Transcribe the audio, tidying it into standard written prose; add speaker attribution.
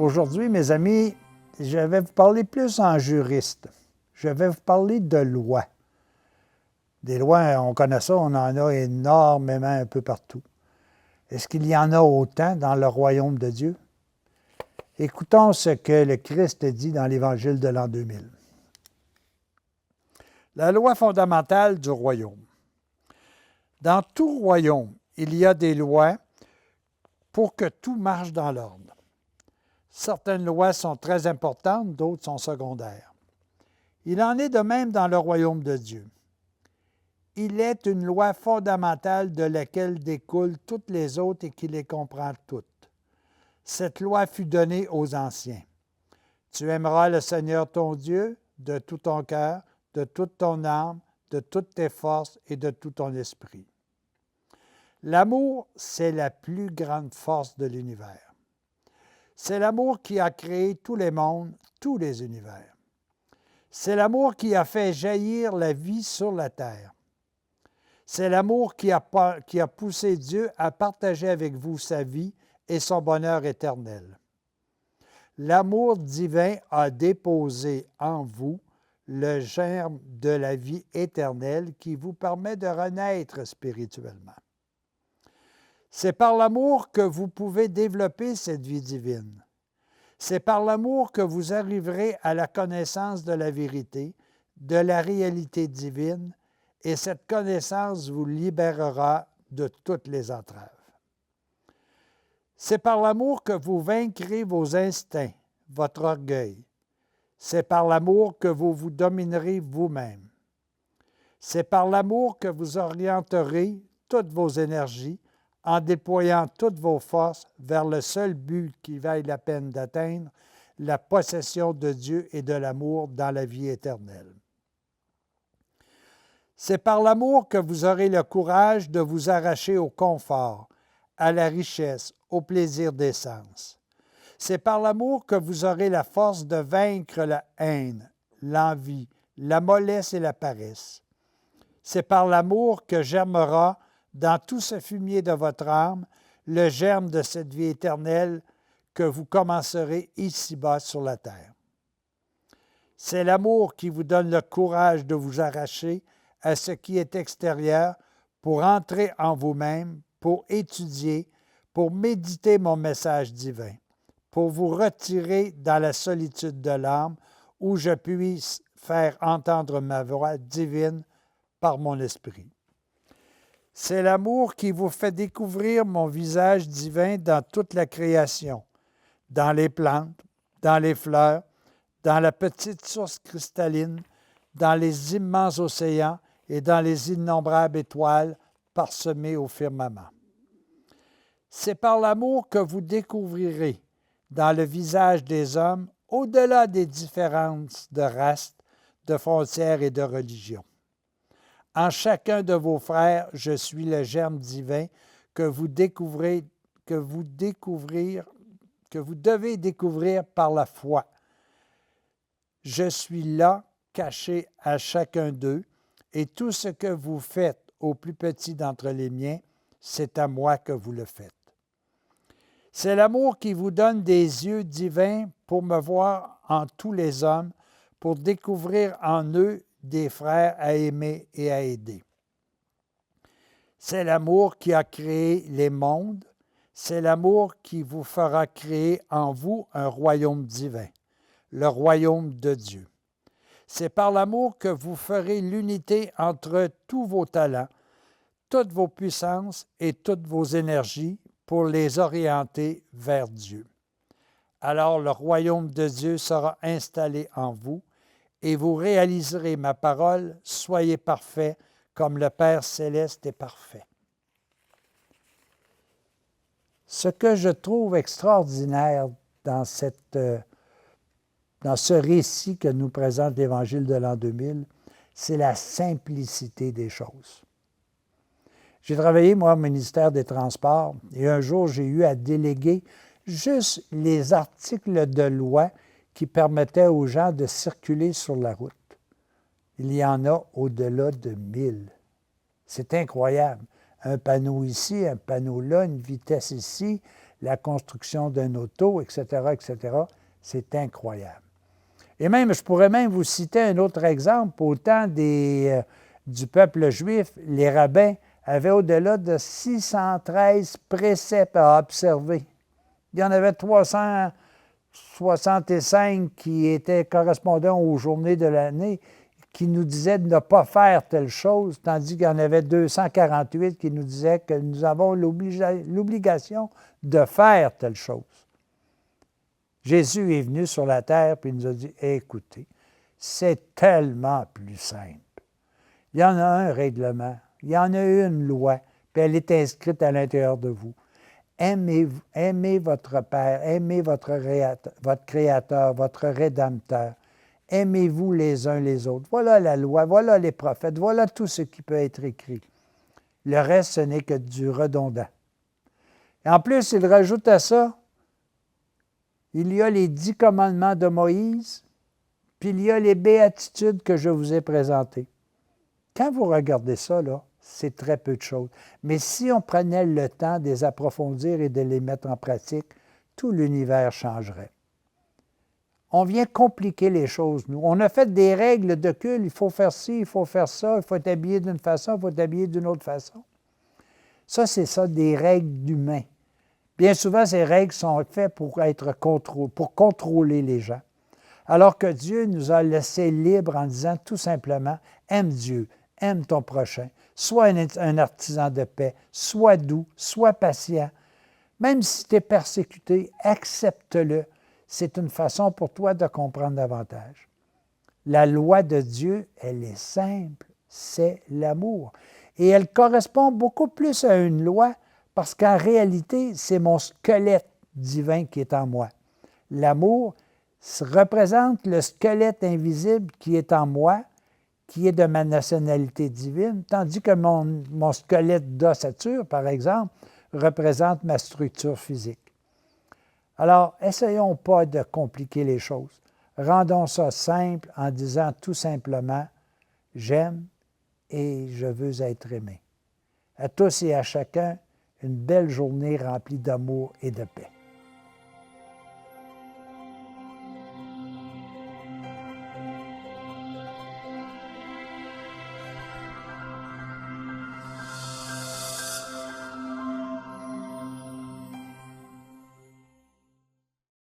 Speaker 1: Aujourd'hui, mes amis, je vais vous parler plus en juriste. Je vais vous parler de lois. Des lois, on connaît ça, on en a énormément un peu partout. Est-ce qu'il y en a autant dans le royaume de Dieu? Écoutons ce que le Christ dit dans l'Évangile de l'an 2000. La loi fondamentale du royaume. Dans tout royaume, il y a des lois pour que tout marche dans l'ordre. Certaines lois sont très importantes, d'autres sont secondaires. Il en est de même dans le royaume de Dieu. Il est une loi fondamentale de laquelle découlent toutes les autres et qui les comprend toutes. Cette loi fut donnée aux anciens. Tu aimeras le Seigneur ton Dieu de tout ton cœur, de toute ton âme, de toutes tes forces et de tout ton esprit. L'amour, c'est la plus grande force de l'univers. C'est l'amour qui a créé tous les mondes, tous les univers. C'est l'amour qui a fait jaillir la vie sur la terre. C'est l'amour qui a poussé Dieu à partager avec vous sa vie et son bonheur éternel. L'amour divin a déposé en vous le germe de la vie éternelle qui vous permet de renaître spirituellement. C'est par l'amour que vous pouvez développer cette vie divine. C'est par l'amour que vous arriverez à la connaissance de la vérité, de la réalité divine, et cette connaissance vous libérera de toutes les entraves. C'est par l'amour que vous vaincrez vos instincts, votre orgueil. C'est par l'amour que vous vous dominerez vous-même. C'est par l'amour que vous orienterez toutes vos énergies en déployant toutes vos forces vers le seul but qui vaille la peine d'atteindre, la possession de Dieu et de l'amour dans la vie éternelle. C'est par l'amour que vous aurez le courage de vous arracher au confort, à la richesse, au plaisir des sens. C'est par l'amour que vous aurez la force de vaincre la haine, l'envie, la mollesse et la paresse. C'est par l'amour que germera dans tout ce fumier de votre âme le germe de cette vie éternelle que vous commencerez ici-bas sur la terre. C'est l'amour qui vous donne le courage de vous arracher à ce qui est extérieur pour entrer en vous-même, pour étudier, pour méditer mon message divin, pour vous retirer dans la solitude de l'âme où je puisse faire entendre ma voix divine par mon esprit. C'est l'amour qui vous fait découvrir mon visage divin dans toute la création, dans les plantes, dans les fleurs, dans la petite source cristalline, dans les immenses océans et dans les innombrables étoiles parsemées au firmament. C'est par l'amour que vous découvrirez dans le visage des hommes, au-delà des différences de race, de frontières et de religion. En chacun de vos frères, je suis le germe divin que vous devez découvrir par la foi. Je suis là, caché à chacun d'eux, et tout ce que vous faites au plus petit d'entre les miens, c'est à moi que vous le faites. C'est l'amour qui vous donne des yeux divins pour me voir en tous les hommes, pour découvrir en eux des frères à aimer et à aider. C'est l'amour qui a créé les mondes, c'est l'amour qui vous fera créer en vous un royaume divin, le royaume de Dieu. C'est par l'amour que vous ferez l'unité entre tous vos talents, toutes vos puissances et toutes vos énergies pour les orienter vers Dieu. Alors le royaume de Dieu sera installé en vous et vous réaliserez ma parole, soyez parfaits comme le Père céleste est parfait. Ce que je trouve extraordinaire dans ce récit que nous présente l'Évangile de l'an 2000, c'est la simplicité des choses. J'ai travaillé, moi, au ministère des Transports, et un jour, j'ai eu à déléguer juste les articles de loi qui permettaient aux gens de circuler sur la route. Il y en a au-delà de 1000. C'est incroyable. Un panneau ici, un panneau là, une vitesse ici, la construction d'un auto, etc., etc. C'est incroyable. Et même, je pourrais même vous citer un autre exemple. Au temps du peuple juif, les rabbins avaient au-delà de 613 préceptes à observer. Il y en avait 365 qui étaient correspondants aux journées de l'année, qui nous disaient de ne pas faire telle chose, tandis qu'il y en avait 248 qui nous disaient que nous avons l'obligation de faire telle chose. Jésus est venu sur la terre et il nous a dit, écoutez, c'est tellement plus simple. Il y en a un règlement, il y en a une loi, puis elle est inscrite à l'intérieur de vous. Aimez votre Père, aimez votre Créateur, votre Rédempteur. Aimez-vous les uns les autres. Voilà la loi, voilà les prophètes, voilà tout ce qui peut être écrit. Le reste, ce n'est que du redondant. Et en plus, il rajoute à ça, il y a les 10 commandements de Moïse, puis il y a les béatitudes que je vous ai présentées. Quand vous regardez ça, là, c'est très peu de choses. Mais si on prenait le temps de les approfondir et de les mettre en pratique, tout l'univers changerait. On vient compliquer les choses, nous. On a fait des règles de culte, il faut faire ci, il faut faire ça, il faut être habillé d'une façon, il faut être habillé d'une autre façon. Ça, c'est ça, des règles d'humains. Bien souvent, ces règles sont faites pour contrôler les gens. Alors que Dieu nous a laissés libres en disant tout simplement, aime Dieu, aime ton prochain, sois un artisan de paix, sois doux, sois patient. Même si tu es persécuté, accepte-le. C'est une façon pour toi de comprendre davantage. La loi de Dieu, elle est simple, c'est l'amour. Et elle correspond beaucoup plus à une loi parce qu'en réalité, c'est mon squelette divin qui est en moi. L'amour représente le squelette invisible qui est en moi, qui est de ma nationalité divine, tandis que mon squelette d'ossature, par exemple, représente ma structure physique. Alors, essayons pas de compliquer les choses. Rendons ça simple en disant tout simplement « J'aime et je veux être aimé ». À tous et à chacun, une belle journée remplie d'amour et de paix.